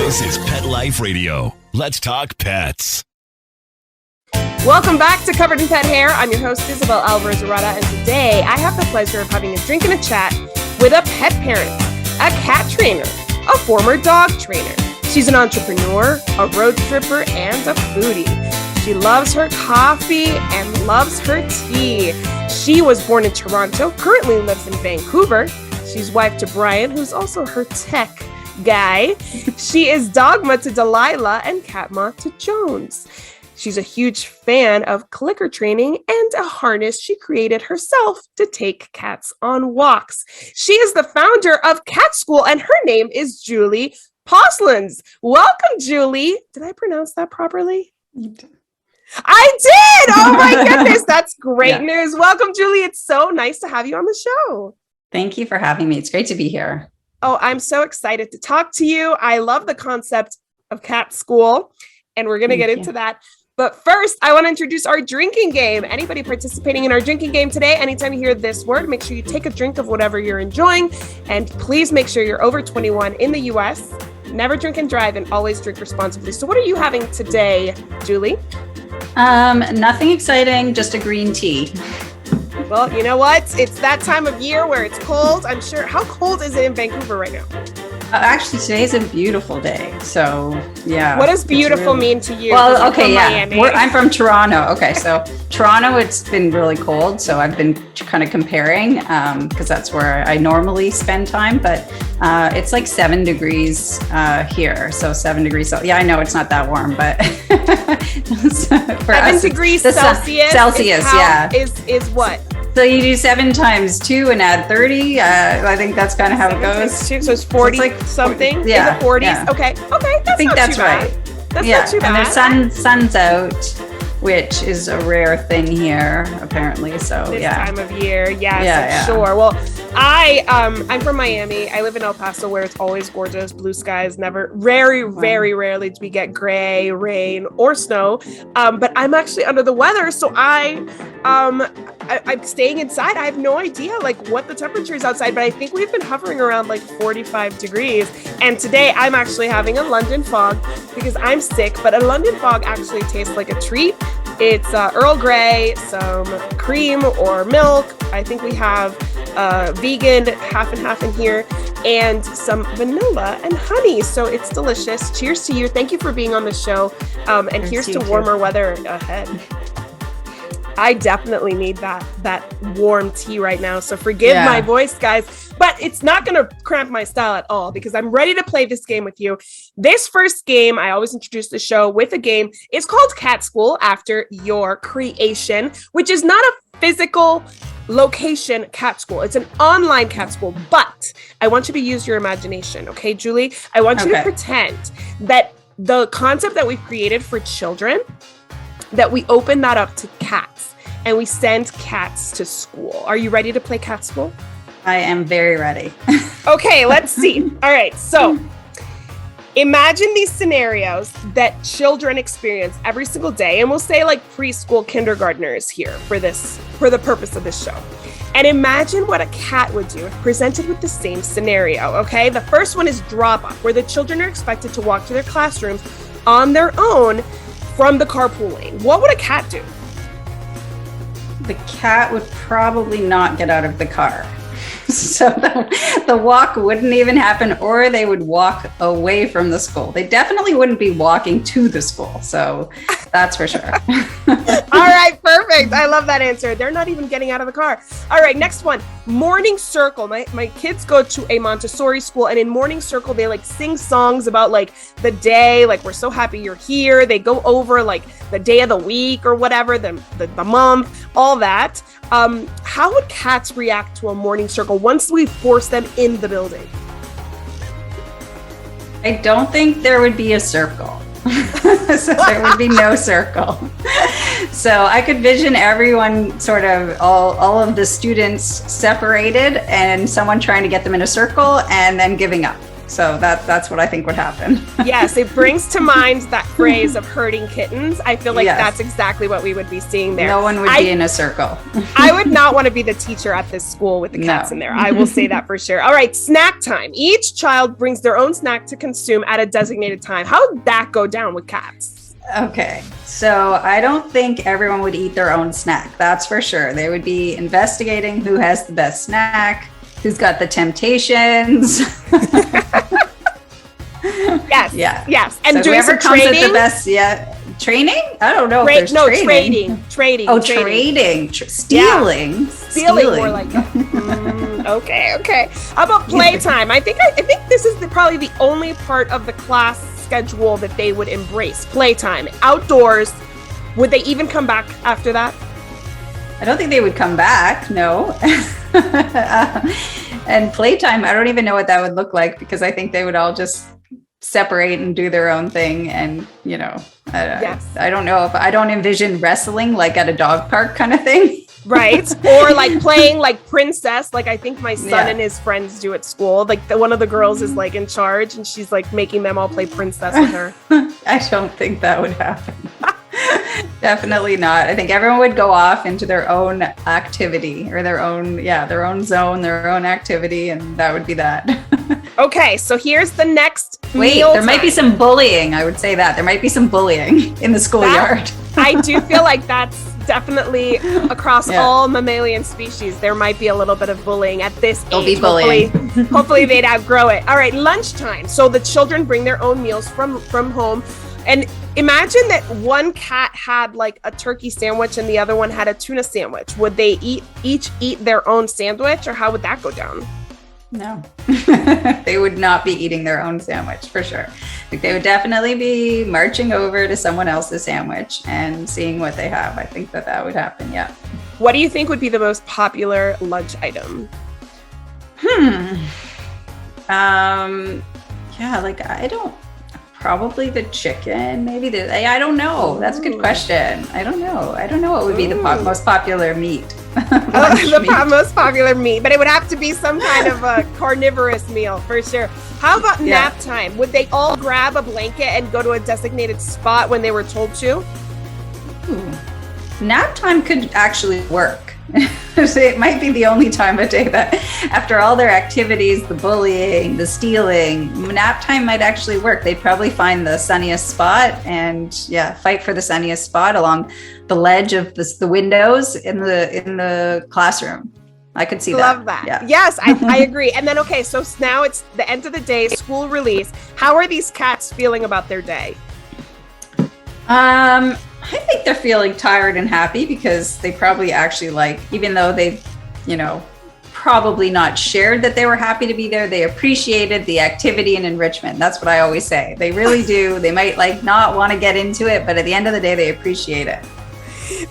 This is Pet Life Radio. Let's talk pets. Welcome back to Covered in Pet Hair. I'm your host, Isabel Alvarez-Arata, and today I have the pleasure of having a drink and a chat with a pet parent, a cat trainer, a former dog trainer. She's an entrepreneur, a road tripper, and a foodie. She loves her coffee and loves her tea. She was born in Toronto, currently lives in Vancouver. She's wife to Brian, who's also her tech guy. She is Dogma to Delilah and Catma to Jones. She's a huge fan of clicker training and a harness she created herself to take cats on walks. She is the founder of Cat School, and her name is Julie Posluns. Welcome, Julie. Did I pronounce that properly? You did. I did! Oh my goodness, that's great news. Welcome, Julie. It's so nice to have you on the show. Thank you for having me. It's great to be here. Oh, I'm so excited to talk to you. I love the concept of Cat School, and we're going to get into that. But first, I want to introduce our drinking game. Anybody participating in our drinking game today, anytime you hear this word, make sure you take a drink of whatever you're enjoying. And please make sure you're over 21 in the U.S. Never drink and drive, and always drink responsibly. So what are you having today, Julie? Nothing exciting, just a green tea. Well, you know what? It's that time of year where it's cold. I'm sure. How cold is it in Vancouver right now? Actually, today's a beautiful day. So, yeah. What does beautiful mean to you? Well, okay, yeah. Miami. I'm from Toronto. Okay, so Toronto, it's been really cold. So I've been kind of comparing because that's where I normally spend time. But it's like 7 degrees here. So 7 degrees. So, yeah, I know it's not that warm, but for 7 degrees Celsius. Is what? So you do 7 times 2 and add 30. I think that's kind of how it goes. 2, so it's 40 something. Yeah, in the 40s. Yeah. Okay. I think that's right. That's not too bad. And the sun's out, which is a rare thing here, apparently. So this time of year, yes, sure. Well, I'm from Miami. I live in El Paso, where it's always gorgeous, blue skies. Very rarely do we get gray, rain, or snow. But I'm actually under the weather, so I'm staying inside. I have no idea what the temperature is outside, but I think we've been hovering around 45 degrees. And today I'm actually having a London fog because I'm sick, but a London fog actually tastes like a treat. It's Earl Grey, some cream or milk. I think we have vegan half and half in here, and some vanilla and honey. So it's delicious. Cheers to you. Thank you for being on the show. And here's to warmer weather ahead. I definitely need that warm tea right now. So forgive my voice, guys, but it's not going to cramp my style at all because I'm ready to play this game with you. This first game, I always introduce the show with a game. It's called Cat School, after your creation, which is not a physical location cat school. It's an online cat school, but I want you to use your imagination. Okay, Julie? I want you to pretend that the concept that we've created for children, that we open that up to cats and we send cats to school. Are you ready to play Cat School? I am very ready. Okay, let's see. All right, so imagine these scenarios that children experience every single day, and we'll say preschool kindergartners here for the purpose of this show. And imagine what a cat would do if presented with the same scenario, okay? The first one is drop off, where the children are expected to walk to their classrooms on their own from the carpool lane. What would a cat do? The cat would probably not get out of the car. So the walk wouldn't even happen, or they would walk away from the school. They definitely wouldn't be walking to the school. So that's for sure. All right, perfect. I love that answer. They're not even getting out of the car. All right, next one. Morning circle. My kids go to a Montessori school, and in morning circle, they sing songs about the day, we're so happy you're here. They go over the day of the week or whatever, the month, all that. How would cats react to a morning circle once we force them in the building? I don't think there would be a circle. So there would be no circle. So I could vision everyone sort of all of the students separated and someone trying to get them in a circle and then giving up. So that's what I think would happen. Yes, it brings to mind that phrase of herding kittens. I feel like that's exactly what we would be seeing there. No one would be in a circle. I would not want to be the teacher at this school with the cats in there. I will say that for sure. All right, snack time. Each child brings their own snack to consume at a designated time. How would that go down with cats? Okay, so I don't think everyone would eat their own snack. That's for sure. They would be investigating who has the best snack, who's got the temptations. Yes. Yeah. Yes. And so doing whoever some comes training. with the best, training? I don't know. If there's training. Trading. Oh, trading. Stealing. Yeah. Stealing. More like it. Okay. How about playtime? I think this is probably the only part of the class schedule that they would embrace. Playtime. Outdoors. Would they even come back after that? I don't think they would come back. No. And playtime, I don't even know what that would look like, because I think they would all just separate and do their own thing. And, I don't know, if I don't envision wrestling like at a dog park kind of thing. Right. Or like playing like princess, like I think my son and his friends do at school. Like one of the girls is like in charge and she's like making them all play princess with her. I don't think that would happen. Definitely not. I think everyone would go off into their own activity or their own zone, their own activity, and that would be that. Okay, so here's the next meal there time. Might be some bullying. I would say that. There might be some bullying in the schoolyard. I do feel like that's definitely across all mammalian species. There might be a little bit of bullying at this age. There'll be bullying. Hopefully they'd outgrow it. All right, lunchtime. So the children bring their own meals from home. And imagine that one cat had like a turkey sandwich and the other one had a tuna sandwich. Would they each eat their own sandwich, or how would that go down? No, they would not be eating their own sandwich for sure. Like they would definitely be marching over to someone else's sandwich and seeing what they have. I think that would happen. Yeah. What do you think would be the most popular lunch item? Probably the chicken, maybe I don't know. That's a good question. I don't know what would be the most popular meat. Most popular meat, but it would have to be some kind of a carnivorous meal for sure. How about nap time? Would they all grab a blanket and go to a designated spot when they were told to? Nap time could actually work. It might be the only time of day that after all their activities, the bullying, the stealing, nap time might actually work. They'd probably find the sunniest spot and fight for the sunniest spot along the ledge of the windows in the classroom. I could see that. Love that. Yeah. Yes, I agree. And then, okay, so now it's the end of the day, school release. How are these cats feeling about their day? I think they're feeling tired and happy because they probably actually even though they've, probably not shared that they were happy to be there, they appreciated the activity and enrichment. That's what I always say. They really do. They might not want to get into it, but at the end of the day, they appreciate it.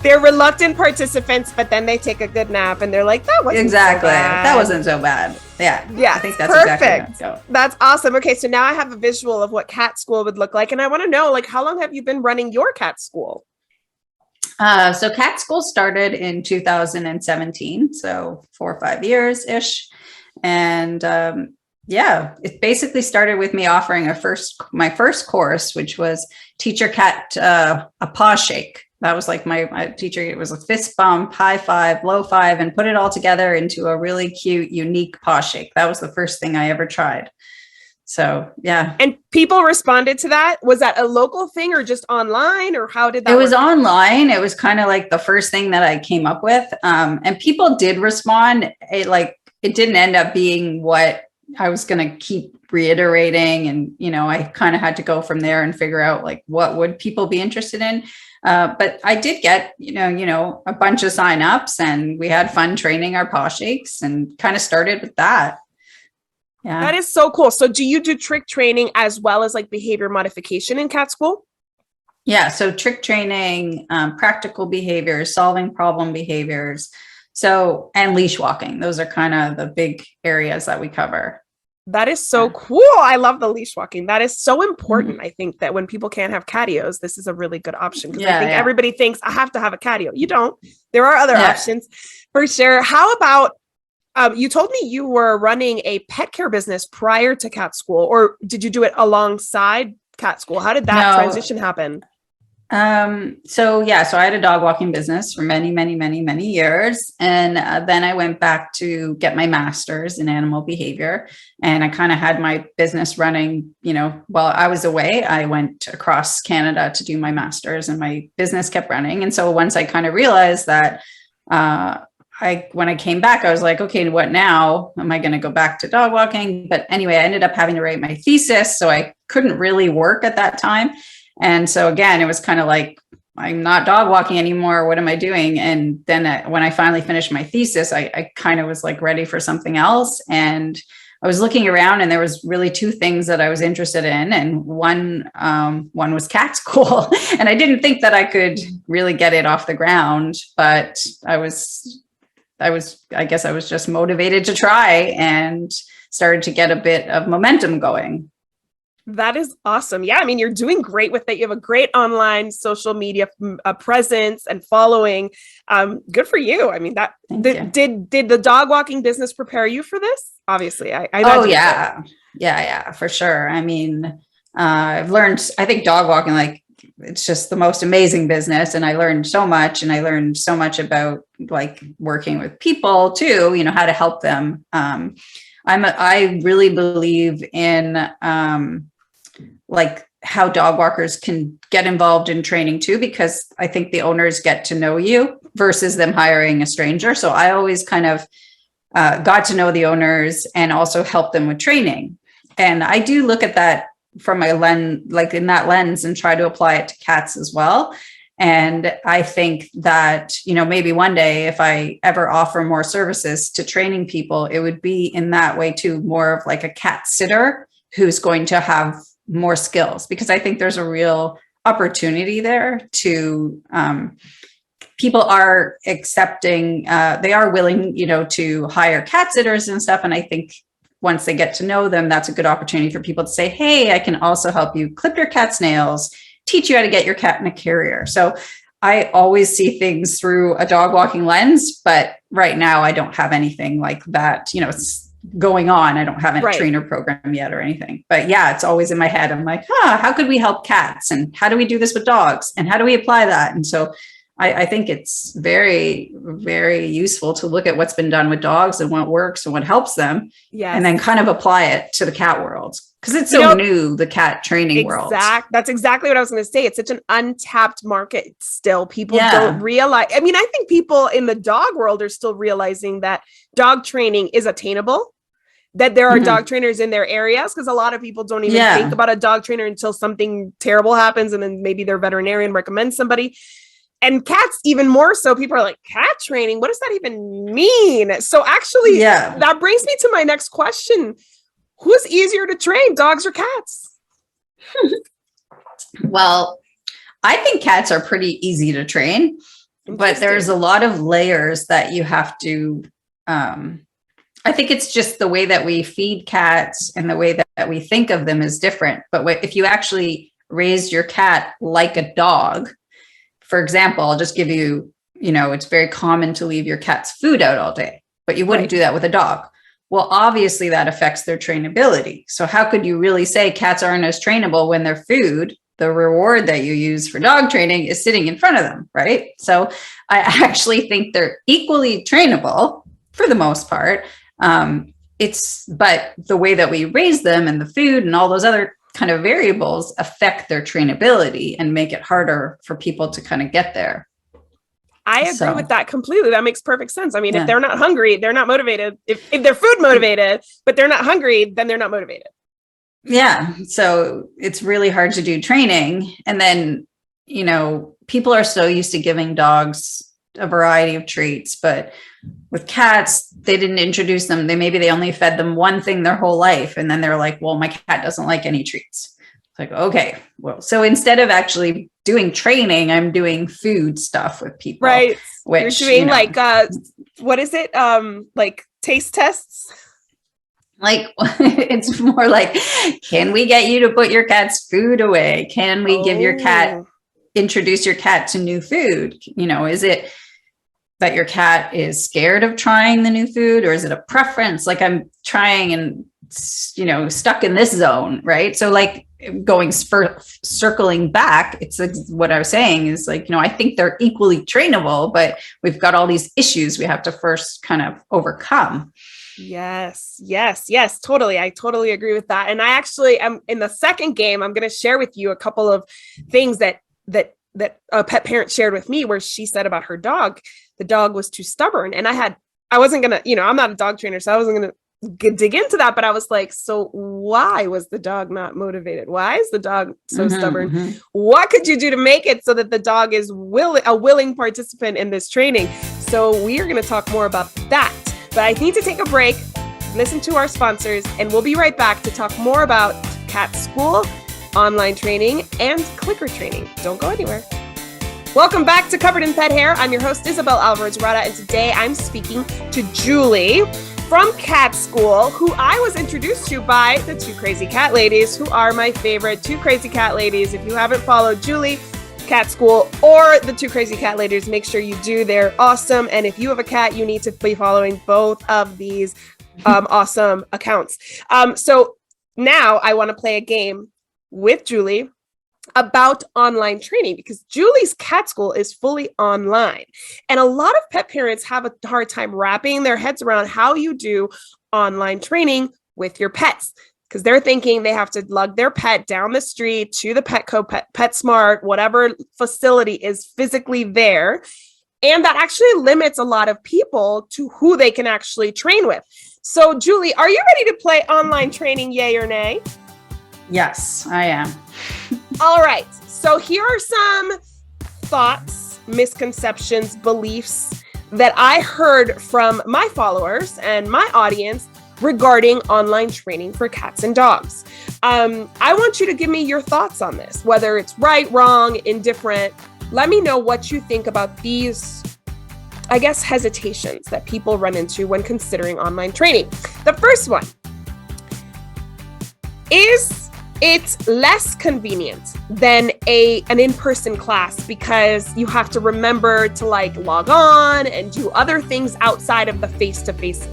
They're reluctant participants, but then they take a good nap and they're like, that wasn't so bad. That wasn't so bad. Yeah. I think that's perfect. Exactly that's awesome. Okay, so now I have a visual of what cat school would look like. And I want to know, how long have you been running your cat school? So cat school started in 2017, so 4 or 5 years-ish. And it basically started with me offering my first course, which was Teach Your Cat a Paw Shake. That was like my teacher. It was a fist bump, high five, low five, and put it all together into a really cute, unique paw shake. That was the first thing I ever tried. So, yeah. And people responded to that. Was that a local thing or just online, or how did that work? It was online. It was kind of like the first thing that I came up with. And people did respond. It didn't end up being what I was going to keep reiterating. And, I kind of had to go from there and figure out what would people be interested in. But I did get, a bunch of signups, and we had fun training our paw shakes and kind of started with that. Yeah. That is so cool. So do you do trick training as well as behavior modification in cat school? Yeah. So trick training, practical behaviors, solving problem behaviors. And leash walking. Those are kind of the big areas that we cover. That is so cool. I love the leash walking. That is so important. I think that when people can't have catios, this is a really good option. Because I think everybody thinks I have to have a catio. You don't. There are other options for sure. How about You told me you were running a pet care business prior to cat school, or did you do it alongside cat school? How did that transition happen? So I had a dog walking business for many, many, many, many years. And then I went back to get my master's in animal behavior. And I kind of had my business running, while I was away. I went across Canada to do my master's and my business kept running. And so once I kind of realized that, when I came back, I was like, okay, what now? Am I going to go back to dog walking? But anyway, I ended up having to write my thesis. So I couldn't really work at that time. And so again, it was kind of like, I'm not dog walking anymore. What am I doing? And then when I finally finished my thesis, I kind of was like ready for something else. And I was looking around and there was really two things that I was interested in. And one was cat school. And I didn't think that I could really get it off the ground, but I guess I was just motivated to try and started to get a bit of momentum going. That is awesome. Yeah. I mean, you're doing great with it. You have a great online social media presence and following. Good for you. I mean, did the dog walking business prepare you for this? Obviously. I Yeah, for sure. I mean, I've learned, I think dog walking, like, it's just the most amazing business. And I learned so much, and I learned so much about like working with people too, how to help them. I really believe in, like how dog walkers can get involved in training too, because I think the owners get to know you versus them hiring a stranger. So I always kind of got to know the owners and also help them with training. And I do look at that from my lens, like in that lens, and try to apply it to cats as well. And I think that, maybe one day if I ever offer more services to training people, it would be in that way too, more of like a cat sitter who's going to have more skills, because I think there's a real opportunity there to, people are accepting, they are willing, to hire cat sitters and stuff. And I think once they get to know them, that's a good opportunity for people to say, hey, I can also help you clip your cat's nails, teach you how to get your cat in a carrier. So I always see things through a dog walking lens, but right now I don't have anything like that, it's going on. I don't have a trainer program yet or anything, but yeah, it's always in my head. I'm like, how could we help cats? And how do we do this with dogs? And how do we apply that? And so I think it's very, very useful to look at what's been done with dogs and what works and what helps them. And then kind of apply it to the cat world. Because it's so new, the cat training world. That's exactly what I was going to say. It's such an untapped market still. People don't realize. I mean, I think people in the dog world are still realizing that dog training is attainable, that there are dog trainers in their areas, because a lot of people don't even think about a dog trainer until something terrible happens. And then maybe their veterinarian recommends somebody. And cats even more so. People are like, cat training? What does that even mean? So actually, that brings me to my next question. Who's easier to train, dogs or cats? Well, I think cats are pretty easy to train, but there's a lot of layers that you have to, I think it's just the way that we feed cats and the way that we think of them is different. But if you actually raised your cat like a dog, for example, I'll just give you, it's very common to leave your cat's food out all day, but you wouldn't do that with a dog. Well, obviously that affects their trainability. So how could you really say cats aren't as trainable when their food, the reward that you use for dog training, is sitting in front of them, right? So I actually think they're equally trainable for the most part. But the way that we raise them and the food and all those other kind of variables affect their trainability and make it harder for people to kind of get there. I agree with that completely. That makes perfect sense. I mean, if they're not hungry, they're not motivated. If they're food motivated, but they're not hungry, then they're not motivated. Yeah. So it's really hard to do training. And then, people are so used to giving dogs a variety of treats, but with cats, they didn't introduce them. They only fed them one thing their whole life. And then they're like, well, my cat doesn't like any treats. It's like, okay, well, so instead of actually doing training, I'm doing food stuff with people. Right. Which, you're doing like, what is it? Like taste tests? Like, it's more like, can we get you to put your cat's food away? Can we introduce your cat to new food? Is it, that your cat is scared of trying the new food, or is it a preference? Like I'm trying and, stuck in this zone, right? So like circling back, it's like what I was saying is like, I think they're equally trainable, but we've got all these issues we have to first kind of overcome. Yes, totally. I totally agree with that. And I actually am in the second game. I'm going to share with you a couple of things that a pet parent shared with me, where she said about her dog, the dog was too stubborn. And I wasn't going to, I'm not a dog trainer, so I wasn't going to dig into that, but I was like, so why was the dog not motivated? Why is the dog so stubborn? Mm-hmm. What could you do to make it so that the dog is a willing participant in this training? So we are going to talk more about that, but I need to take a break, listen to our sponsors, and we'll be right back to talk more about cat school, online training, and clicker training. Don't go anywhere. Welcome back to Covered in Pet Hair. I'm your host, Isabel Alvarez-Rada, and today I'm speaking to Julie from Cat School, who I was introduced to by the Two Crazy Cat Ladies, who are my favorite Two Crazy Cat Ladies. If you haven't followed Julie, Cat School, or the Two Crazy Cat Ladies, make sure you do. They're awesome. And if you have a cat, you need to be following both of these awesome accounts. So now I want to play a game with Julie about online training, because Julie's Cat School is fully online. And a lot of pet parents have a hard time wrapping their heads around how you do online training with your pets, because they're thinking they have to lug their pet down the street to the Petco, PetSmart, whatever facility is physically there. And that actually limits a lot of people to who they can actually train with. So Julie, are you ready to play online training, yay or nay? Yes, I am. All right. So here are some thoughts, misconceptions, beliefs that I heard from my followers and my audience regarding online training for cats and dogs. I want you to give me your thoughts on this, whether it's right, wrong, indifferent. Let me know what you think about these, I guess, hesitations that people run into when considering online training. The first one, is it's less convenient than an in-person class because you have to remember to like log on and do other things outside of the face-to-face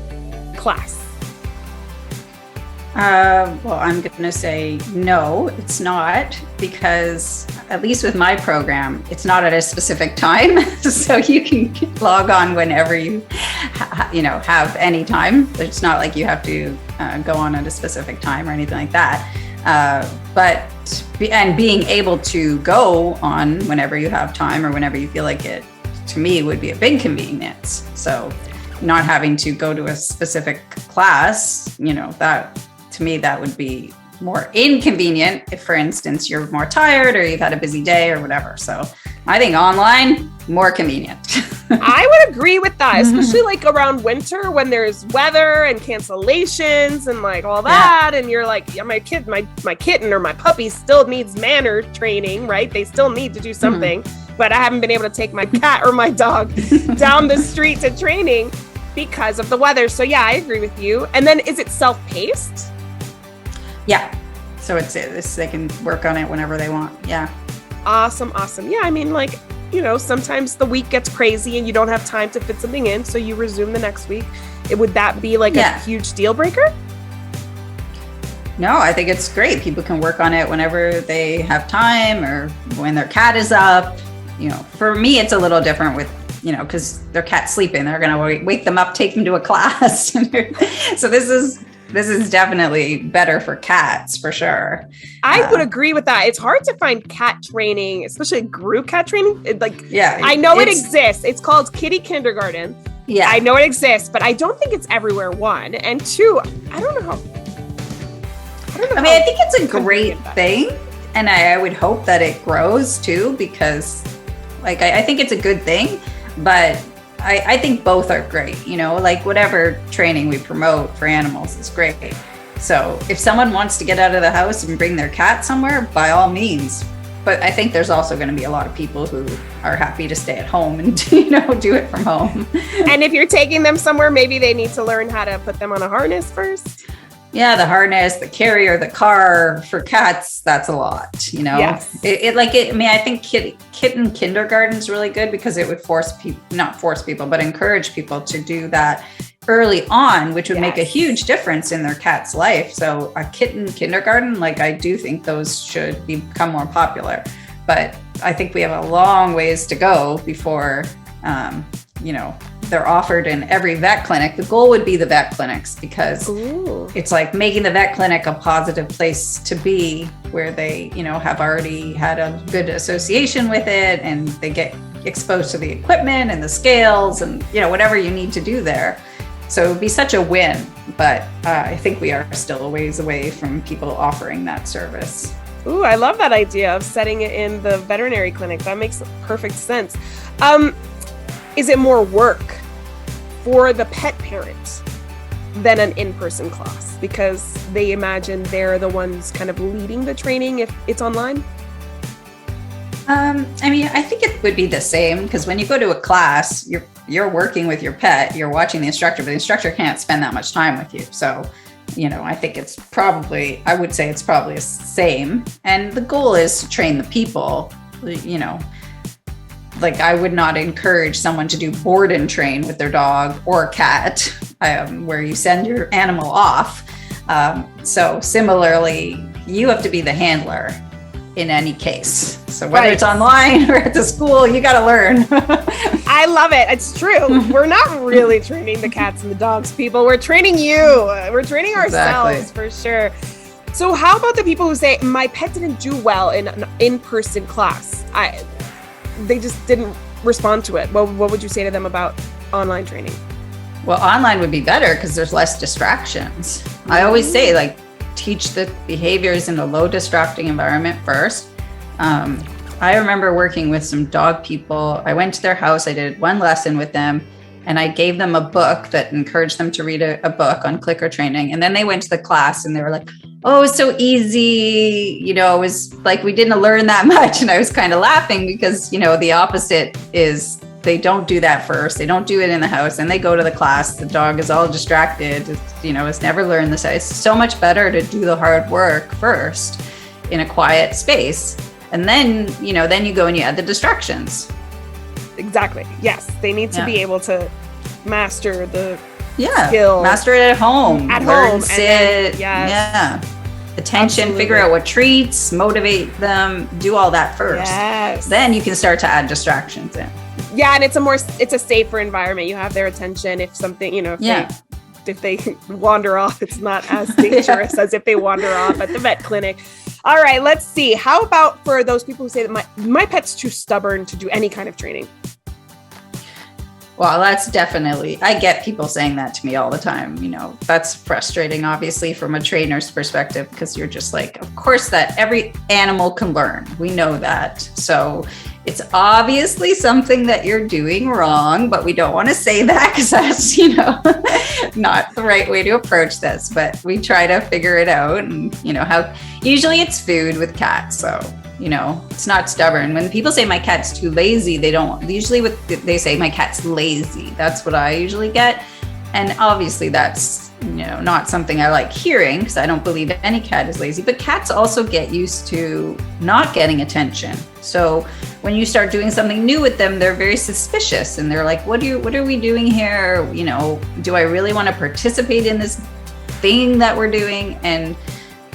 class. Well, I'm going to say no, it's not, because at least with my program, it's not at a specific time. So you can log on whenever you have any time. It's not like you have to go on at a specific time or anything like that. But being able to go on whenever you have time or whenever you feel like it, to me, would be a big convenience. So not having to go to a specific class, that to me, that would be more inconvenient if, for instance, you're more tired or you've had a busy day or whatever. So I think online, more convenient. I would agree with that, especially like around winter when there's weather and cancellations and like all that. Yeah. And you're like, yeah, my kitten or my puppy still needs manner training, right? They still need to do something, but I haven't been able to take my cat or my dog down the street to training because of the weather. So yeah, I agree with you. And then is it self-paced? Yeah. So they can work on it whenever they want. Yeah. Awesome. Yeah. I mean, like, sometimes the week gets crazy and you don't have time to fit something in. So you resume the next week. Would that be like a huge deal breaker? No, I think it's great. People can work on it whenever they have time or when their cat is up. For me, it's a little different with, because their cat's sleeping. They're going to wake them up, take them to a class. So this is definitely better for cats for sure. I would agree with that. It's hard to find cat training, especially group cat training. I know it exists. It's called Kitty Kindergarten. Yeah, I know it exists, but I don't think it's everywhere. One and two, I don't know. I think it's a great thing, and I would hope that it grows too, because, I think it's a good thing, but I think both are great, whatever training we promote for animals is great. So if someone wants to get out of the house and bring their cat somewhere, by all means. But I think there's also going to be a lot of people who are happy to stay at home and, do it from home. And if you're taking them somewhere, maybe they need to learn how to put them on a harness first. Yeah, the harness, the carrier, the car. For cats, that's a lot, you know. Yes. I think kitten kindergarten is really good because it would encourage people to do that early on, which would make a huge difference in their cat's life. So a kitten kindergarten, like, I do think those should become more popular, but I think we have a long ways to go before, they're offered in every vet clinic. The goal would be the vet clinics, because it's like making the vet clinic a positive place to be, where they, have already had a good association with it, and they get exposed to the equipment and the scales and, whatever you need to do there. So it would be such a win, but I think we are still a ways away from people offering that service. Ooh, I love that idea of setting it in the veterinary clinic. That makes perfect sense. Is it more work for the pet parent than an in-person class, because they imagine they're the ones kind of leading the training if it's online? I think it would be the same, because when you go to a class, you're working with your pet, you're watching the instructor, but the instructor can't spend that much time with you. So, I think I would say it's probably the same. And the goal is to train the people, like, I would not encourage someone to do board and train with their dog or cat, where you send your animal off. So similarly, you have to be the handler in any case. So whether it's online or at the school, you got to learn. I love it. It's true. We're not really training the cats and the dogs, people. We're training you. We're training ourselves for sure. So how about the people who say, my pet didn't do well in an in-person class? They just didn't respond to it. What would you say to them about online training? Well, online would be better because there's less distractions. I always say, like, teach the behaviors in a low distracting environment first. I remember working with some dog people. I went to their house, I did one lesson with them, and I gave them a book that encouraged them to read a book on clicker training. And then they went to the class and they were like, oh, it's so easy. It was like, we didn't learn that much. And I was kind of laughing because, the opposite is they don't do that first. They don't do it in the house, and they go to the class. The dog is all distracted. It's never learned this. It's so much better to do the hard work first in a quiet space. And then, then you go and you add the distractions. Exactly. Yes. They need to be able to master the skill. Master it at home. Learn, sit. Attention, absolutely. Figure out what treats, motivate them, do all that first. Yes. Then you can start to add distractions in. Yeah, and it's a safer environment. You have their attention. If something, if they wander off, it's not as dangerous as if they wander off at the vet clinic. All right, let's see. How about for those people who say that my pet's too stubborn to do any kind of training? Well, that's definitely, I get people saying that to me all the time. That's frustrating, obviously, from a trainer's perspective, because you're just like, of course, that every animal can learn. We know that. So it's obviously something that you're doing wrong, but we don't want to say that because that's, not the right way to approach this. But we try to figure it out, and, how usually it's food with cats. So, it's not stubborn. When people say my cat's too lazy, they say my cat's lazy. That's what I usually get. And obviously that's, not something I like hearing, because I don't believe any cat is lazy, but cats also get used to not getting attention. So when you start doing something new with them, they're very suspicious, and they're like, what are we doing here? Do I really want to participate in this thing that we're doing? And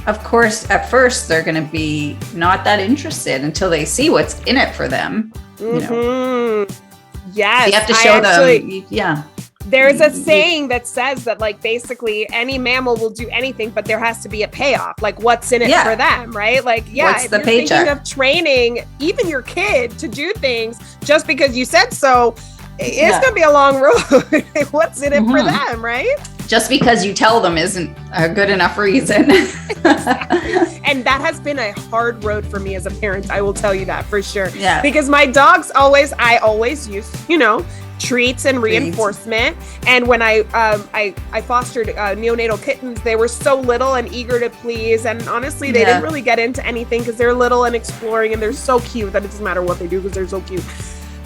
of course, at first, they're going to be not that interested until they see what's in it for them. Mm-hmm. Yes. So you have to show them. There's a saying that says that, like, basically any mammal will do anything, but there has to be a payoff. Like, what's in it for them, right? Like, what's if the you're paycheck? Thinking of training even your kid to do things just because you said so, it's going to be a long road. What's in it for them, right? Just because you tell them isn't a good enough reason. Exactly. And that has been a hard road for me as a parent. I will tell you that for sure. Yeah. Because my dogs I always used, treats and reinforcement. And when I fostered neonatal kittens, they were so little and eager to please. And honestly, they didn't really get into anything because they're little and exploring, and they're so cute that it doesn't matter what they do because they're so cute.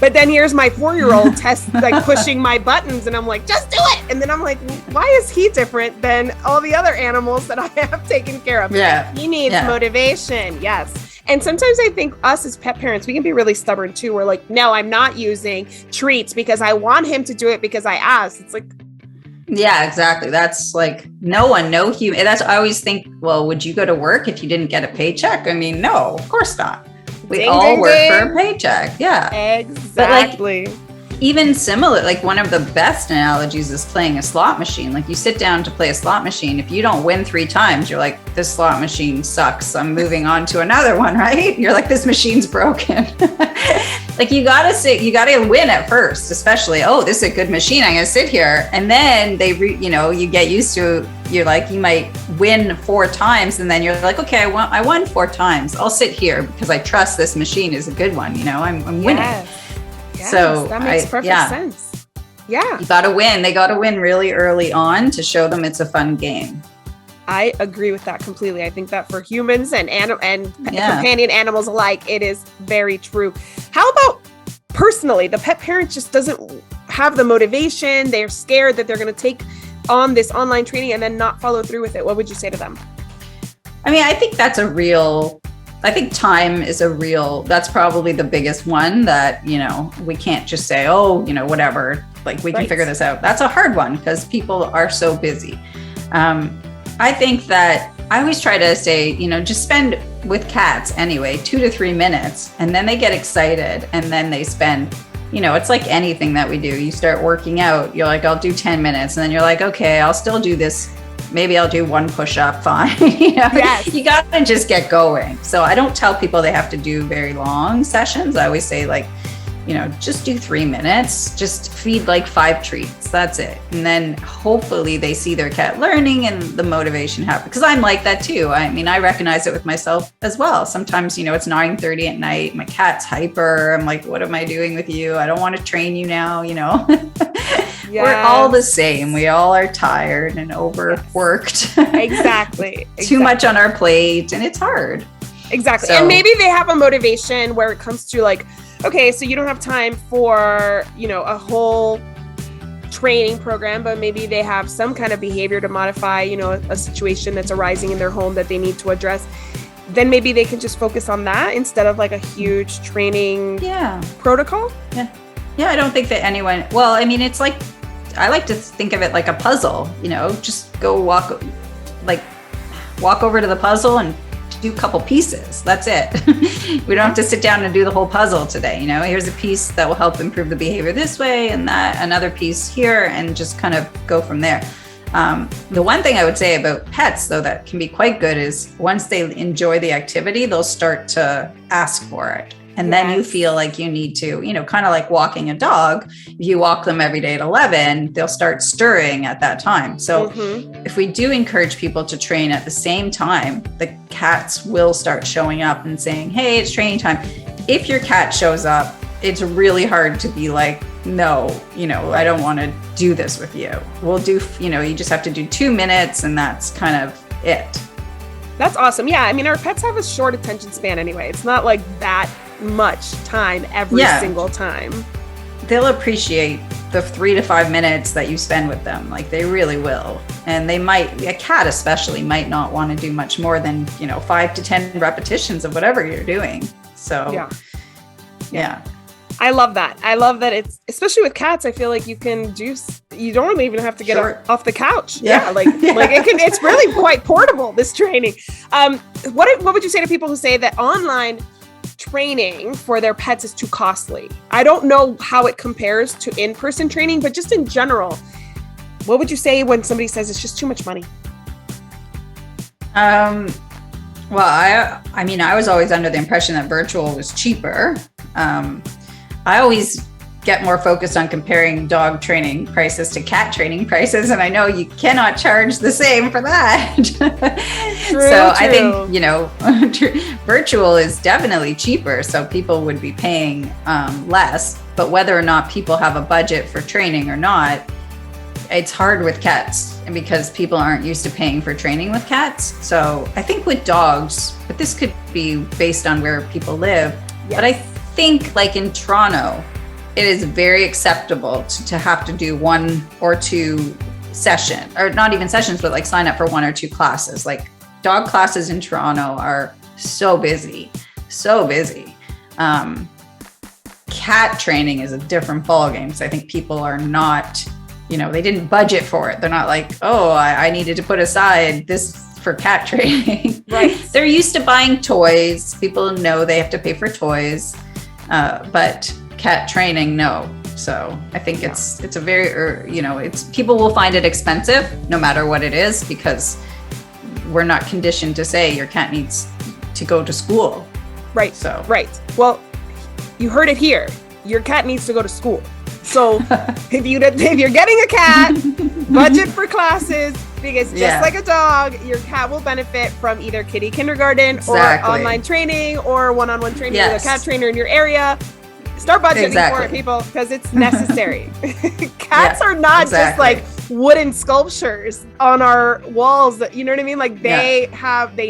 But then here's my 4-year-old like pushing my buttons, and I'm like, just do it. And then I'm like, why is he different than all the other animals that I have taken care of? Yeah. He needs motivation. Yes. And sometimes I think us as pet parents, we can be really stubborn too. We're like, no, I'm not using treats because I want him to do it because I asked. It's like, yeah, exactly. That's like no human. That's, I always think, well, would you go to work if you didn't get a paycheck? I mean, no, of course not. We all work for a paycheck. Yeah. Exactly. But like, even similar, like one of the best analogies is playing a slot machine. Like you sit down to play a slot machine. If you don't win 3 times, you're like, this slot machine sucks. I'm moving on to another one, right? You're like, this machine's broken. Like you gotta win at first, especially, oh, this is a good machine. I'm gonna sit here. And then you get used to, you're like, you might win 4 times. And then you're like, okay, I won 4 times. I'll sit here because I trust this machine is a good one. I'm winning. Yes, so that makes perfect sense. Yeah. You gotta win. They gotta win really early on to show them it's a fun game. I agree with that completely. I think that for humans and companion animals alike, it is very true. How about personally, the pet parent just doesn't have the motivation. They're scared that they're going to take on this online training and then not follow through with it. What would you say to them? I mean, I think time is that's probably the biggest one that, we can't just say, oh, whatever, like we can figure this out. That's a hard one because people are so busy. I think that I always try to say, just spend with cats anyway, 2 to 3 minutes, and then they get excited, and then they spend, it's like anything that we do. You start working out, you're like, I'll do 10 minutes, and then you're like, okay, I'll still do this. Maybe I'll do 1 push-up, fine. Yes. You gotta just get going. So I don't tell people they have to do very long sessions. I always say like, just do 3 minutes, just feed like 5 treats. That's it. And then hopefully they see their cat learning and the motivation happens. Because I'm like that too. I mean, I recognize it with myself as well. Sometimes, it's 9:30 at night. My cat's hyper. I'm like, what am I doing with you? I don't want to train you now, Yes. We're all the same. We all are tired and overworked. Exactly. Too much on our plate, and it's hard. Exactly. So, and maybe they have a motivation where it comes to like, okay, so you don't have time for, a whole training program, but maybe they have some kind of behavior to modify, a situation that's arising in their home that they need to address. Then maybe they can just focus on that instead of like a huge training protocol. Yeah. Yeah, I don't think that anyone, well, I mean, it's like, I like to think of it like a puzzle, just go walk over to the puzzle and do a couple pieces. That's it. We don't have to sit down and do the whole puzzle today. Here's a piece that will help improve the behavior this way, and that another piece here, and just kind of go from there. The one thing I would say about pets, though, that can be quite good is once they enjoy the activity, they'll start to ask for it. And then you feel like you need to, kind of like walking a dog. If you walk them every day at 11, they'll start stirring at that time. So if we do encourage people to train at the same time, the cats will start showing up and saying, hey, it's training time. If your cat shows up, it's really hard to be like, no, I don't want to do this with you. We'll do, you just have to do 2 minutes, and that's kind of it. That's awesome. Yeah. I mean, our pets have a short attention span anyway. It's not like that much time every single time. They'll appreciate the 3 to 5 minutes that you spend with them. Like they really will. And a cat especially might not want to do much more than, 5 to 10 repetitions of whatever you're doing. So yeah. I love that. It's, especially with cats, I feel like you don't really even have to get off the couch. It's really quite portable, this training. What would you say to people who say that online training for their pets is too costly? I don't know how it compares to in-person training, but just in general, what would you say when somebody says it's just too much money? Well, I was always under the impression that virtual was cheaper. I always get more focused on comparing dog training prices to cat training prices. And I know you cannot charge the same for that. True. I think, virtual is definitely cheaper. So people would be paying less, but whether or not people have a budget for training or not, it's hard with cats because people aren't used to paying for training with cats. So I think with dogs, but this could be based on where people live, but I think like in Toronto, it is very acceptable to have to do 1 or 2 session, or not even sessions, but like sign up for 1 or 2 classes. Like dog classes in Toronto are so busy. Cat training is a different ballgame, because I think people are not, they didn't budget for it. They're not like, oh, I needed to put aside this for cat training. Right. They're used to buying toys. People know they have to pay for toys, but cat training, no. So I think it's a very, it's, people will find it expensive no matter what it is, because we're not conditioned to say your cat needs to go to school. Right. So, right. Well, you heard it here. Your cat needs to go to school. So if you're getting a cat, budget for classes, because just like a dog, your cat will benefit from either kitty kindergarten or online training or one-on-one training with a cat trainer in your area. Start budgeting for it, people, because it's necessary. Cats are not just like wooden sculptures on our walls that, you know what I mean? Like they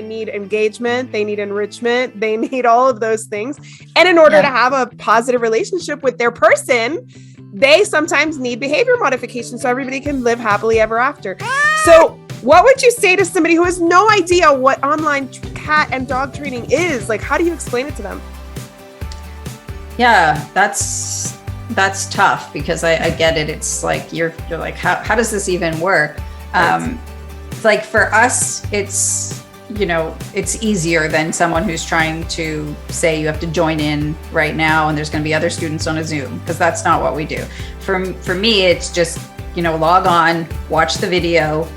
need engagement, they need enrichment, they need all of those things. And in order to have a positive relationship with their person, they sometimes need behavior modification so everybody can live happily ever after. So what would you say to somebody who has no idea what online cat and dog training is? Like, how do you explain it to them? Yeah, that's tough, because I get it. It's like, you're like, how does this even work? Like for us, it's, it's easier than someone who's trying to say you have to join in right now and there's going to be other students on a Zoom, because that's not what we do. For me, it's just, log on, watch the video,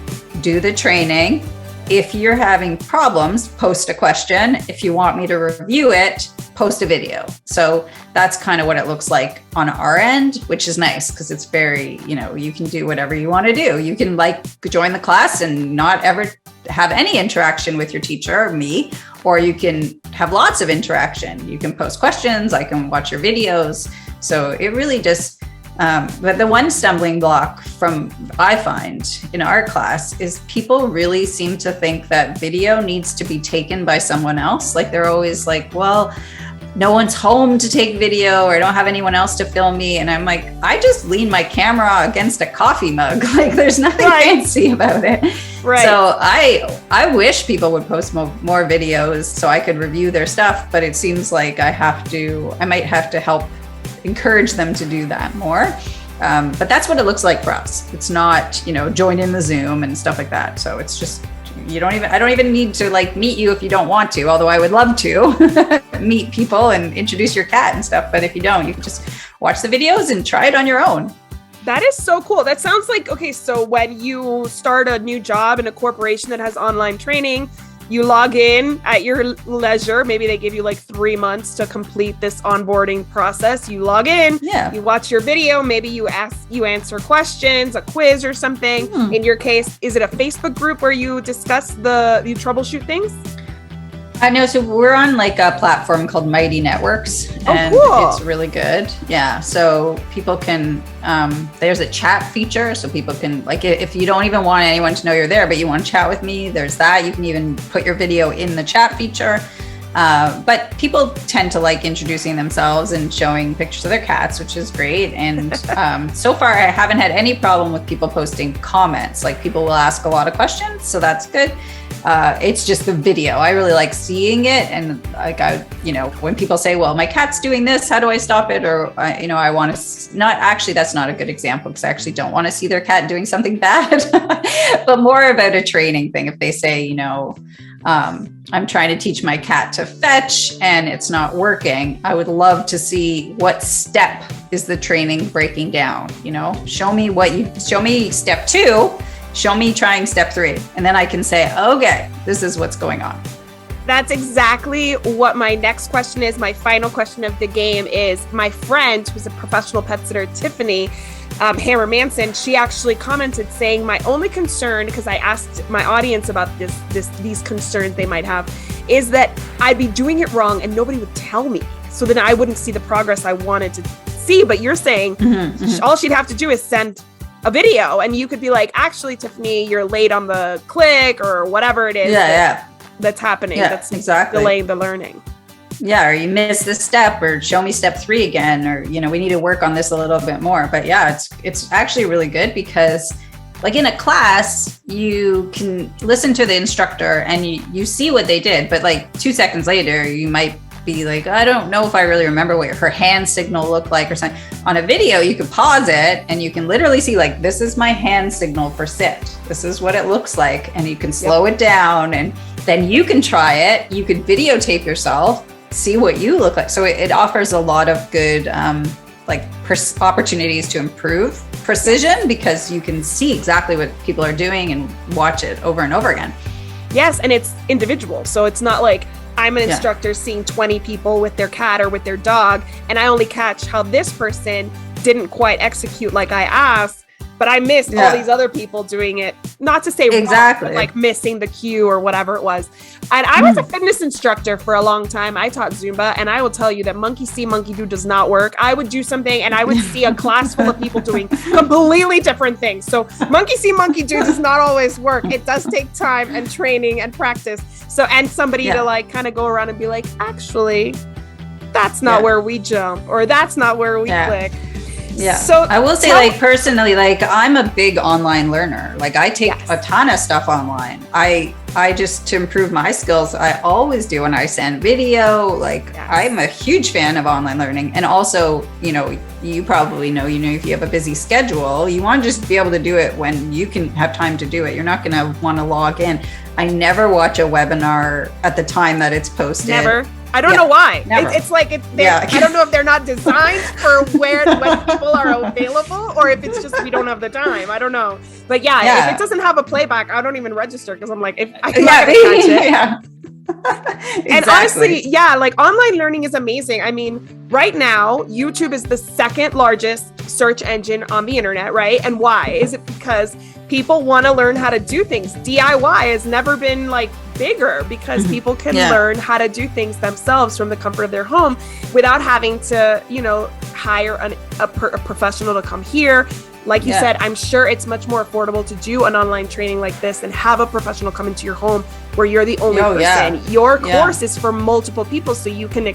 do the training. If you're having problems, post a question. If you want me to review it, post a video. So that's kind of what it looks like on our end, which is nice, because it's very, you can do whatever you want to do. You can join the class and not ever have any interaction with your teacher or me, or you can have lots of interaction. You can post questions, I can watch your videos. So it really just, but the one stumbling block I find in our class is people really seem to think that video needs to be taken by someone else. Like they're always like, well, no one's home to take video, or I don't have anyone else to film me. And I'm like, I just lean my camera against a coffee mug. Like there's nothing fancy about it. Right. So I wish people would post more videos so I could review their stuff, but it seems like I might have to help encourage them to do that more. But that's what it looks like for us. It's not, join in the Zoom and stuff like that. So it's just, I don't even need to meet you if you don't want to, although I would love to meet people and introduce your cat and stuff. But if you don't, you can just watch the videos and try it on your own. That is so cool. That sounds like, okay, so when you start a new job in a corporation that has online training, you log in at your leisure. Maybe they give you 3 months to complete this onboarding process. You log in, you watch your video. Maybe you answer questions, a quiz or something. In your case, is it a Facebook group where you discuss you troubleshoot things? I know. So we're on a platform called Mighty Networks, and it's really good. Yeah. So people can, there's a chat feature. So people can, if you don't even want anyone to know you're there, but you want to chat with me, there's that. You can even put your video in the chat feature. But people tend to like introducing themselves and showing pictures of their cats, which is great. And so far, I haven't had any problem with people posting comments. People will ask a lot of questions. So that's good. It's just the video. I really like seeing it. And when people say, well, my cat's doing this, how do I stop it? Or, I want to that's not a good example, because I actually don't want to see their cat doing something bad, but more about a training thing. If they say, I'm trying to teach my cat to fetch and it's not working, I would love to see what step is the training breaking down. Show me step 2. Show me trying step 3. And then I can say, okay, this is what's going on. That's exactly what my next question is. My final question of the game is, my friend, who's a professional pet sitter, Tiffany Hammer Manson, she actually commented saying, my only concern, because I asked my audience about these concerns they might have, is that I'd be doing it wrong and nobody would tell me. So then I wouldn't see the progress I wanted to see. But you're saying all she'd have to do is send a video, and you could be like, actually, Tiffany, you're late on the click, or whatever it is that's happening. That's exactly delaying the learning. or you miss this step, or show me step 3 again, or, we need to work on this a little bit more. But yeah, it's actually really good because like in a class, you can listen to the instructor and you see what they did, but like 2 seconds later, you might be like, I don't know if I really remember what her hand signal looked like or something. On a video, you can pause it and you can literally see like, this is my hand signal for sit. This is what it looks like. And you can slow it down, and then you can try it. You could videotape yourself, see what you look like. So it offers a lot of good opportunities to improve precision, because you can see exactly what people are doing and watch it over and over again. Yes, and it's individual. So it's not like I'm an instructor seeing 20 people with their cat or with their dog, and I only catch how this person didn't quite execute like I asked, but I missed all these other people doing it. Not to say exactly wrong, but like missing the cue or whatever it was. And I was a fitness instructor for a long time. I taught Zumba, and I will tell you that monkey see, monkey do does not work. I would do something and I would see a class full of people doing completely different things. So monkey see, monkey do does not always work. It does take time and training and practice. So, and somebody to like kind of go around and be like, actually, that's not where we jump, or that's not where we click. Yeah. So I will say, like, personally, like, I'm a big online learner. Like, I take a ton of stuff online. I just, to improve my skills, I always do when I send video. Like, I'm a huge fan of online learning. And also, you probably know, if you have a busy schedule, you want to just be able to do it when you can have time to do it. You're not going to want to log in. I never watch a webinar at the time that it's posted. Never. I don't know why. It's like, I don't know if they're not designed for when people are available, or if it's just we don't have the time. I don't know. But if it doesn't have a playback, I don't even register, because I'm like, if I can catch it. Exactly. And honestly, like, online learning is amazing. I mean, right now, YouTube is the second largest search engine on the internet, right? And why? Is it because people want to learn how to do things? DIY has never been like bigger, because people can learn how to do things themselves from the comfort of their home without having to, hire a professional to come here. Like you said, I'm sure it's much more affordable to do an online training like this and have a professional come into your home where you're the only person. Your course is for multiple people, so you can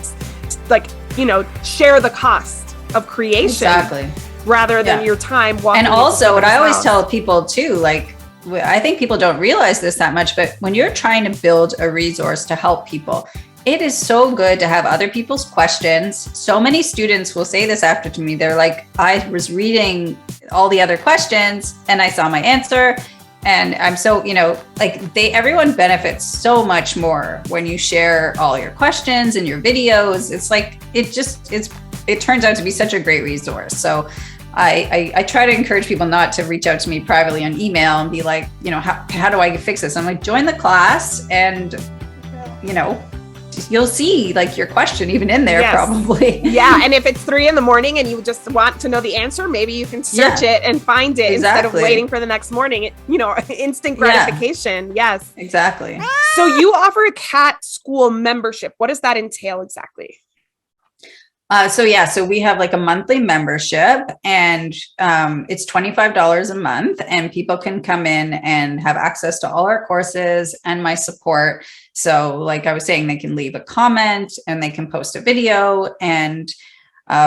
share the cost of creation rather than your time walking. And also, what I always tell people too, like, I think people don't realize this that much, but when you're trying to build a resource to help people, it is so good to have other people's questions. So many students will say this after to me. They're like, I was reading all the other questions and I saw my answer. And I'm so, everyone benefits so much more when you share all your questions and your videos. It's like, it turns out to be such a great resource. So I try to encourage people not to reach out to me privately on email and be like, how do I fix this? I'm like, join the class, and, you'll see like your question even in there probably. And if it's 3 a.m. and you just want to know the answer, maybe you can search it and find it instead of waiting for the next morning. Instant gratification. Yes, exactly. So you offer a cat school membership. What does that entail exactly? So we have like a monthly membership, and it's $25 a month, and people can come in and have access to all our courses and my support. So like I was saying, they can leave a comment and they can post a video, and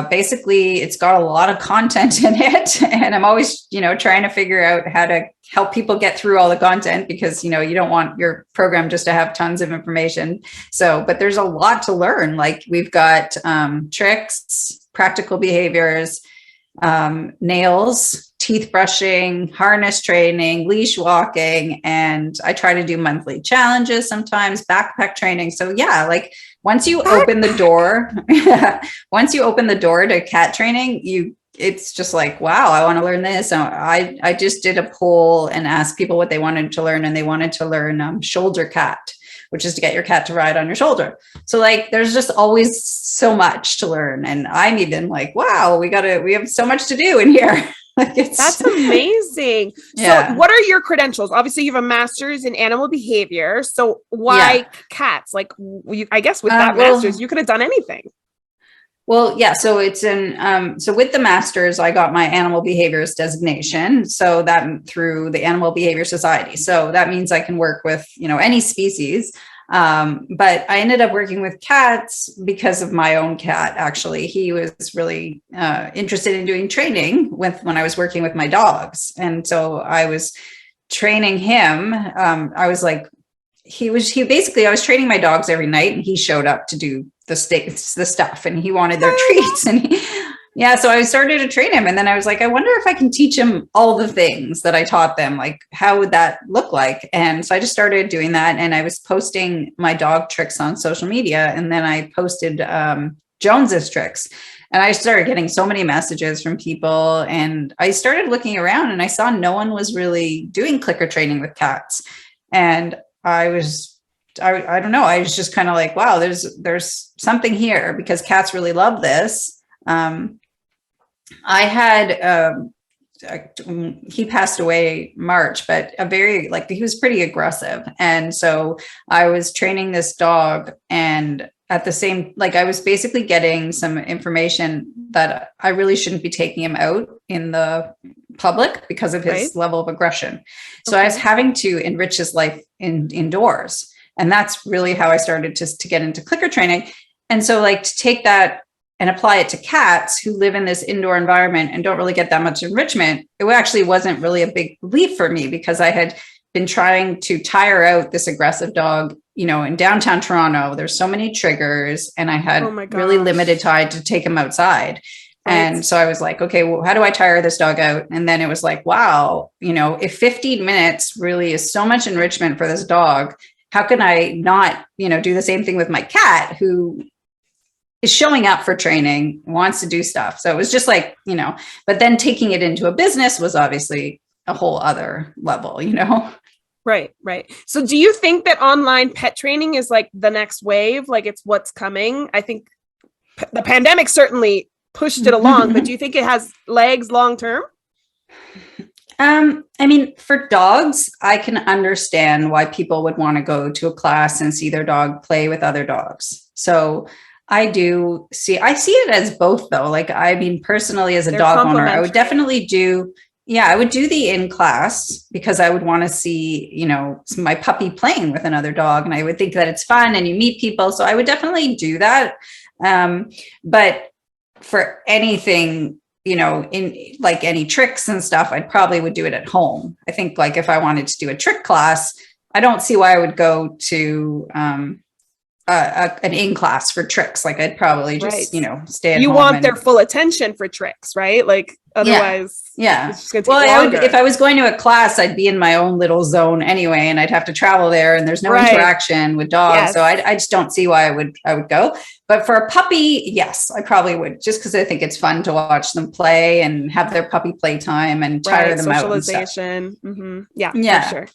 basically it's got a lot of content in it. And I'm always, trying to figure out how to help people get through all the content, because, you don't want your program just to have tons of information. So, but there's a lot to learn. Like, we've got tricks, practical behaviors, nails, teeth brushing, harness training, leash walking. And I try to do monthly challenges, sometimes backpack training. So like, once you open the door, to cat training, it's just like, wow, I want to learn this. So I just did a poll and asked people what they wanted to learn, and they wanted to learn shoulder cat, which is to get your cat to ride on your shoulder. So like, there's just always so much to learn. And I'm even like, wow, we have so much to do in here. That's amazing. So what are your credentials? Obviously you have a master's in animal behavior. So why cats? Like, I guess with that master's, you could have done anything. Well, so it's so with the master's, I got my animal behaviorist designation. So that through the Animal Behavior Society. So that means I can work with, any species. But I ended up working with cats because of my own cat. Actually, he was really interested in doing training when I was working with my dogs. And so I was training him. I was training my dogs every night, and he showed up to do the stuff, and he wanted their treats. And so I started to train him. And then I was like, I wonder if I can teach him all the things that I taught them. Like, how would that look like? And so I just started doing that. And I was posting my dog tricks on social media. And then I posted Jones's tricks. And I started getting so many messages from people. And I started looking around, and I saw no one was really doing clicker training with cats. And I don't know. I was just kind of like, wow, there's something here, because cats really love this. I had, he passed away March, but he was pretty aggressive. And so I was training this dog, and at the same, I was basically getting some information that I really shouldn't be taking him out in the public because of his level of aggression. So I was having to enrich his life indoors. And that's really how I started to get into clicker training. And so to take that and apply it to cats who live in this indoor environment and don't really get that much enrichment, it actually wasn't really a big leap for me, because I had been trying to tire out this aggressive dog, in downtown Toronto. There's so many triggers, and I had really limited time to take him outside. Right. And so I was like, okay, well, how do I tire this dog out? And then it was like, wow, if 15 minutes really is so much enrichment for this dog, how can I not, do the same thing with my cat, who is showing up for training, wants to do stuff. So it was just but then taking it into a business was obviously a whole other level, Right. So do you think that online pet training is the next wave? It's what's coming? I think the pandemic certainly pushed it along, but do you think it has legs long term? For dogs, I can understand why people would want to go to a class and see their dog play with other dogs. So I see it as both, though. Personally, as a dog owner, I would definitely do the in-class, because I would want to see, my puppy playing with another dog, and I would think that it's fun and you meet people. So I would definitely do that. But for anything, in any tricks and stuff, I probably would do it at home. I think if I wanted to do a trick class, I don't see why I would go to an in-class for tricks. I'd probably just, stay at home. You want their full attention for tricks, right? Otherwise, it's just gonna take longer. If I was going to a class, I'd be in my own little zone anyway, and I'd have to travel there, and there's no interaction with dogs. Yes. So I just don't see why I would go. But for a puppy, yes, I probably would, just because I think it's fun to watch them play and have their puppy playtime and tire them out. Socialization. Mm-hmm. Yeah, for sure.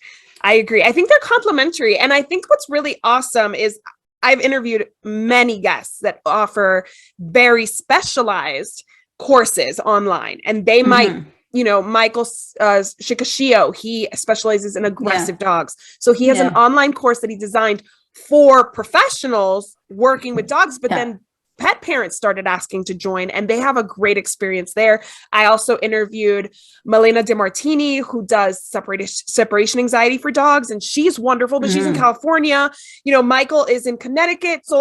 I agree. I think they're complementary. And I think what's really awesome is I've interviewed many guests that offer very specialized courses online, and they might, Michael Shikashio, he specializes in aggressive dogs. So he has an online course that he designed for professionals working with dogs, but then pet parents started asking to join, and they have a great experience there. I also interviewed Melina De Martini, who does separation anxiety for dogs, and she's wonderful, but she's in California. Michael is in Connecticut. So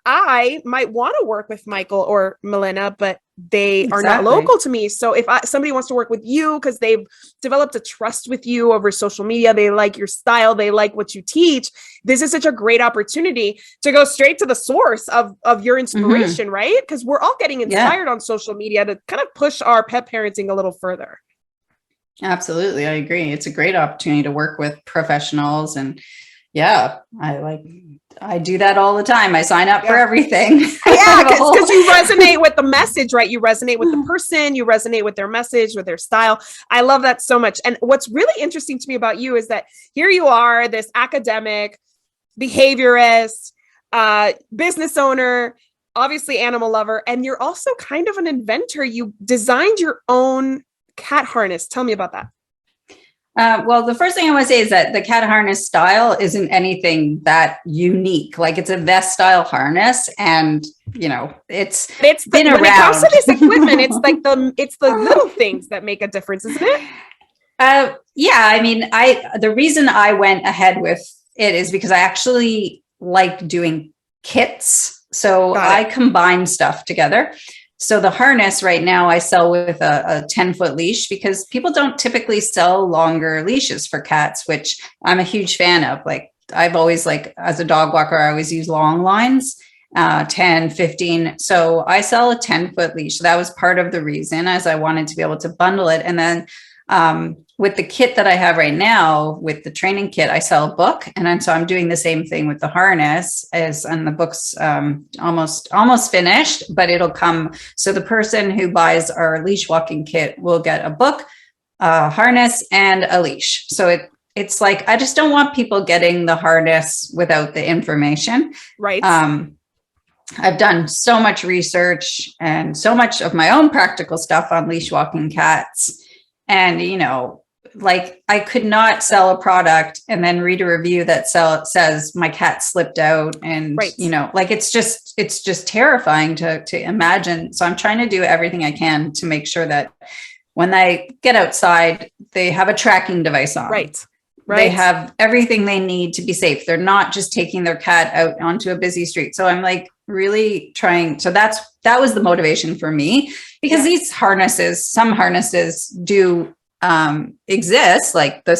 I might want to work with Michael or Melina, but they are not local to me. So if somebody wants to work with you because they've developed a trust with you over social media, they like your style, they like what you teach, this is such a great opportunity to go straight to the source of your inspiration, right? Because we're all getting inspired on social media to kind of push our pet parenting a little further. Absolutely. I agree. It's a great opportunity to work with professionals, and I do that all the time. I sign up for everything. Yeah, because you resonate with the message, right? You resonate with the person, you resonate with their message, with their style. I love that so much. And what's really interesting to me about you is that here you are, this academic, behaviorist, business owner, obviously animal lover, and you're also kind of an inventor. You designed your own cat harness. Tell me about that. Well, the first thing I want to say is that the cat harness style isn't anything that unique. It's a vest style harness, and it's been around. When it comes to this equipment, it's the little things that make a difference, isn't it? The reason I went ahead with it is because I actually like doing kits. So Got I it. combine stuff together. So the harness right now I sell with a 10-foot leash because people don't typically sell longer leashes for cats, which I'm a huge fan of. Like I've always as a dog walker, I always use long lines, 10, 15. So I sell a 10-foot leash. So that was part of the reason, as I wanted to be able to bundle it. And then with the kit that I have right now, with the training kit, I sell a book. And then, so I'm doing the same thing with the harness and the book's almost finished, but it'll come. So the person who buys our leash walking kit will get a book, a harness, and a leash. So it's like, I just don't want people getting the harness without the information. Right. I've done so much research and so much of my own practical stuff on leash walking cats. And, I could not sell a product and then read a review that says my cat slipped out. And, right. It's just terrifying to imagine. So I'm trying to do everything I can to make sure that when they get outside, they have a tracking device on. Right. They have everything they need to be safe. They're not just taking their cat out onto a busy street. So I'm really trying. So that was the motivation for me, because these harnesses, some harnesses do exist, like the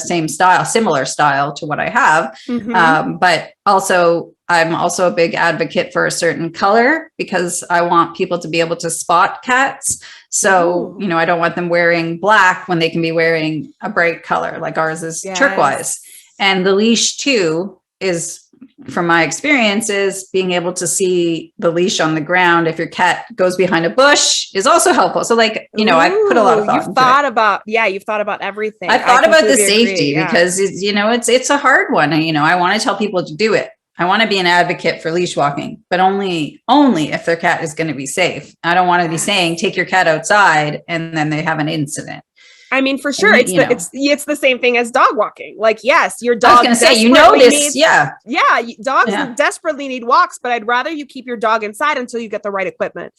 same style, similar style to what I have. Mm-hmm. But also I'm also a big advocate for a certain color because I want people to be able to spot cats. So, I don't want them wearing black when they can be wearing a bright color, like ours is turquoise. And the leash too is, from my experiences, being able to see the leash on the ground if your cat goes behind a bush is also helpful. So I put a lot of thought you've thought about everything. I thought about the safety because it's a hard one. And, I want to tell people to do it. I want to be an advocate for leash walking, but only if their cat is going to be safe. I don't want to be saying, take your cat outside and then they have an incident. I mean, for sure, it's the same thing as dog walking. Like, yes, your dog. I was going to say, dogs desperately need walks, but I'd rather you keep your dog inside until you get the right equipment,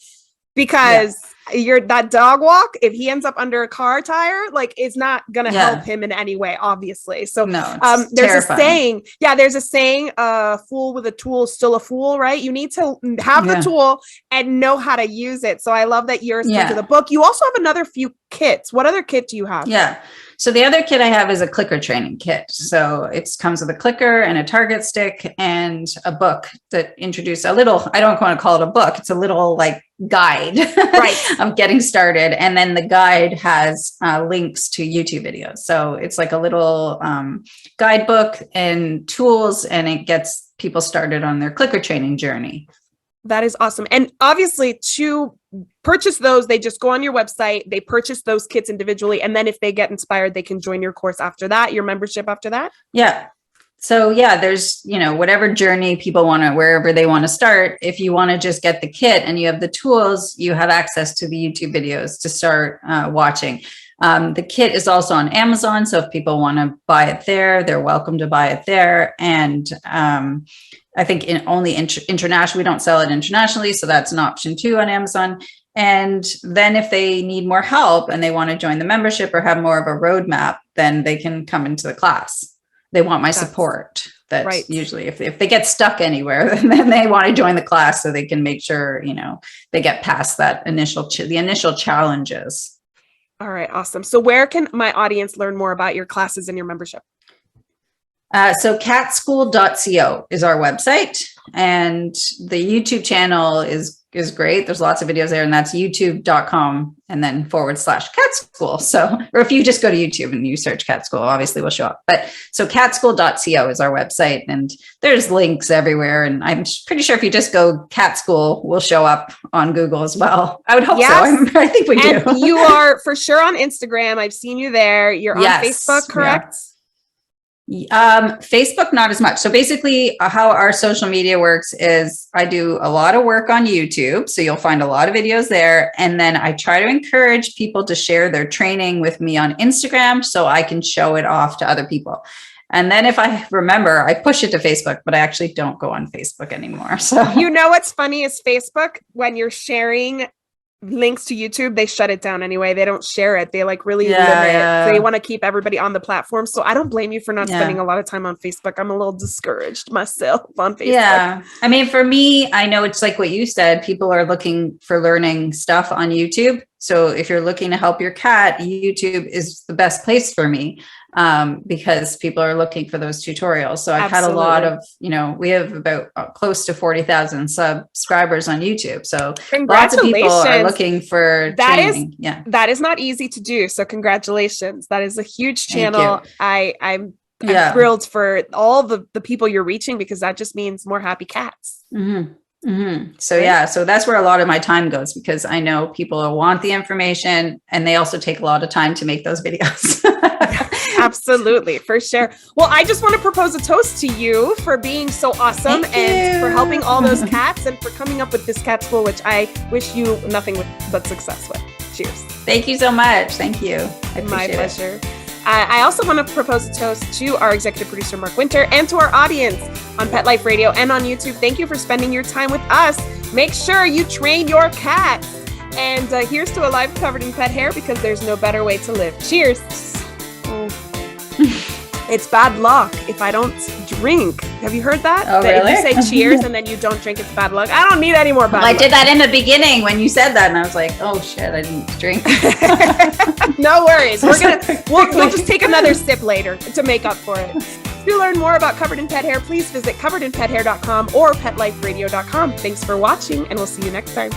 because that dog walk, if he ends up under a car tire, it's not going to help him in any way, obviously. So there's terrifying. There's a saying, fool with a tool is still a fool, right? You need to have the tool and know how to use it. So I love that you're into the book. You also have another few kits. What other kit do you have? So the other kit I have is a clicker training kit. So it comes with a clicker and a target stick and a book that introduces a little, I don't want to call it a book. It's a little guide of getting started. And then the guide has links to YouTube videos. So it's like a little guidebook and tools, and it gets people started on their clicker training journey. That is awesome. And obviously, to purchase those, they just go on your website, they purchase those kits individually. And then if they get inspired, they can join your course after that, your membership after that. Yeah. So there's, whatever journey people want to, wherever they want to start. If you want to just get the kit and you have the tools, you have access to the YouTube videos to start watching. The kit is also on Amazon. So if people want to buy it there, they're welcome to buy it there. And I think international, we don't sell it internationally. So that's an option too on Amazon. And then if they need more help and they want to join the membership or have more of a roadmap, then they can come into the class. They want my support. That's usually if they get stuck anywhere, then they want to join the class so they can make sure, they get past that the initial challenges. All right. Awesome. So where can my audience learn more about your classes and your membership? So catschool.co is our website, and the YouTube channel is great. There's lots of videos there, and that's youtube.com and then /catschool. So, or if you just go to YouTube and you search Cat School, obviously we'll show up. But so catschool.co is our website, and there's links everywhere. And I'm pretty sure if you just go Cat School, we'll show up on Google as well. I would hope so. I think we do. You are for sure on Instagram. I've seen you there. You're on Facebook, correct? Facebook, not as much. So basically how our social media works is I do a lot of work on YouTube. So you'll find a lot of videos there. And then I try to encourage people to share their training with me on Instagram so I can show it off to other people. And then if I remember, I push it to Facebook, but I actually don't go on Facebook anymore. So what's funny is Facebook, when you're sharing links to YouTube, they shut it down anyway. They don't share it. They like really limit it. They want to keep everybody on the platform. So I don't blame you for not spending a lot of time on Facebook. I'm a little discouraged myself on Facebook. Yeah. I mean, for me, I know it's like what you said, people are looking for learning stuff on YouTube. So if you're looking to help your cat, YouTube is the best place for me, because people are looking for those tutorials. So I've had a lot of, we have about close to 40,000 subscribers on YouTube. So lots of people are looking for training. That is not easy to do. So congratulations. That is a huge channel. I'm thrilled for all the people you're reaching, because that just means more happy cats. Mm-hmm. Mm-hmm. So that's where a lot of my time goes, because I know people want the information and they also take a lot of time to make those videos. Absolutely, for sure. Well, I just want to propose a toast to you for being so awesome and for helping all those cats and for coming up with this cat school, which I wish you nothing but success with. Cheers. Thank you so much. Thank you. My pleasure. I also want to propose a toast to our executive producer, Mark Winter, and to our audience on Pet Life Radio and on YouTube. Thank you for spending your time with us. Make sure you train your cat. And here's to a life covered in pet hair, because there's no better way to live. Cheers. It's bad luck if I don't drink. Have you heard that? Oh, that really? If you say cheers and then you don't drink, it's bad luck. I don't need any more bad luck. I did that in the beginning when you said that, and I was like, oh shit, I didn't drink. No worries. We'll just take another sip later to make up for it. To learn more about Covered in Pet Hair, please visit coveredinpethair.com or petliferadio.com. Thanks for watching, and we'll see you next time.